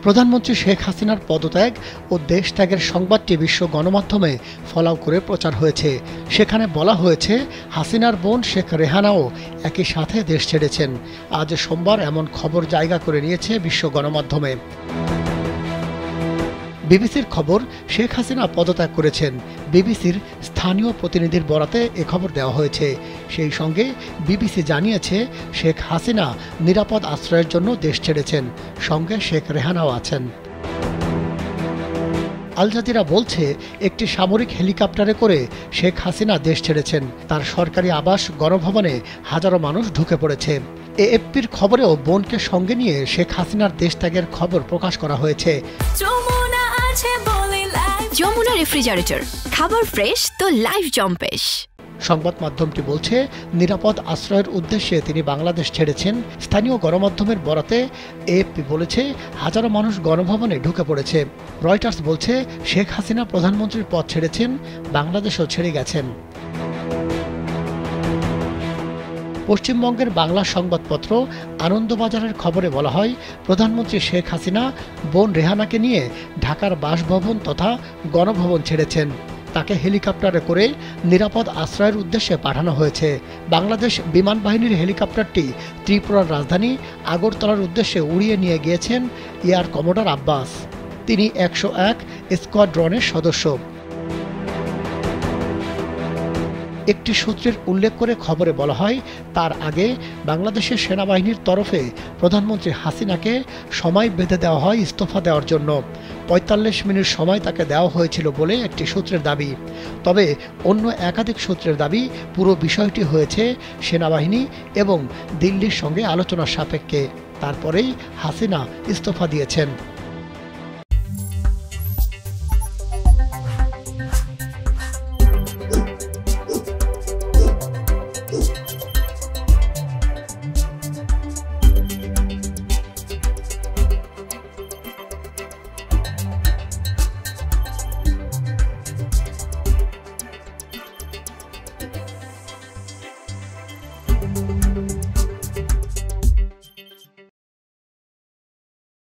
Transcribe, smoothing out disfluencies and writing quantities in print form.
প্রধানমন্ত্রী শেখ হাসিনার পদত্যাগ ও দেশ ত্যাগের সংবাদটি বিশ্ব গণমাধ্যমে ফলাও করে প্রচার হয়েছে। সেখানে বলা হয়েছে, হাসিনার বোন শেখ রেহানাও একই সাথে দেশ ছেড়েছেন। আজ সোমবার এমন খবর জায়গা করে নিয়েছে বিশ্ব গণমাধ্যমে। বিবিসির খবর, শেখ হাসিনা পদত্যাগ করেছেন। বিবিসির স্থানীয় প্রতিনিধির বরাতে এ খবর দেওয়া হয়েছে। সেই সঙ্গে বিবিসি জানিয়েছে, শেখ হাসিনা নিরাপদ আশ্রয়ের জন্য দেশ ছেড়েছেন, সঙ্গে শেখ রেহানাও আছেন। আল জাজিরা বলছে, একটি সামরিক হেলিকপ্টারে করে শেখ হাসিনা দেশ ছেড়েছেন। তার সরকারি আবাস গণভবনে হাজারো মানুষ ঢুকে পড়েছে। এএফপির খবরেও বোনকে সঙ্গে নিয়ে শেখ হাসিনার দেশ ত্যাগের খবর প্রকাশ করা হয়েছে। যমুনা রেফ্রিজারেটর, খাবার ফ্রেশ তো লাইফ জম্পেশ। সংবাদ মাধ্যমটি বলছে, নিরাপদ আশ্রয়ের উদ্দেশ্যে তিনি বাংলাদেশ ছেড়েছেন। স্থানীয় গণমাধ্যমের বরাতে এএফপি বলেছে, হাজারো মানুষ গণভবনে ঢুকে পড়েছে। রয়টার্স বলছে, শেখ হাসিনা প্রধানমন্ত্রীর পদ ছেড়েছেন, বাংলাদেশও ছেড়ে গেছেন। পশ্চিমবঙ্গের বাংলা সংবাদপত্র আনন্দবাজারের খবরে বলা হয়, প্রধানমন্ত্রী শেখ হাসিনা বোন রেহানাকে নিয়ে ঢাকার বাসভবন তথা গণভবন ছেড়েছেন। তাকে হেলিকপ্টারে করে নিরাপদ আশ্রয়ের উদ্দেশ্যে পাঠানো হয়েছে। বাংলাদেশ বিমান বাহিনীর হেলিকপ্টারটি ত্রিপুরার রাজধানী আগরতলার উদ্দেশ্যে উড়িয়ে নিয়ে গিয়েছেন এয়ার কমোডর আব্বাস। তিনি 101 স্কোয়াড্রনের সদস্য। একটি সূত্রের উল্লেখ করে খবরে বলা হয়, তার আগে বাংলাদেশের সেনাবাহিনীর তরফে প্রধানমন্ত্রী হাসিনাকে সময় বেঁধে দেওয়া হয় ইস্তফা দেওয়ার জন্য। ৪৫ মিনিট সময় তাকে দেওয়া হয়েছিল বলে একটি সূত্রের দাবি। তবে অন্য একাধিক সূত্রের দাবি, পুরো বিষয়টি হয়েছে সেনাবাহিনী এবং দিল্লির সঙ্গে আলোচনার সাপেক্ষে। তারপরেই হাসিনা ইস্তফা দিয়েছেন।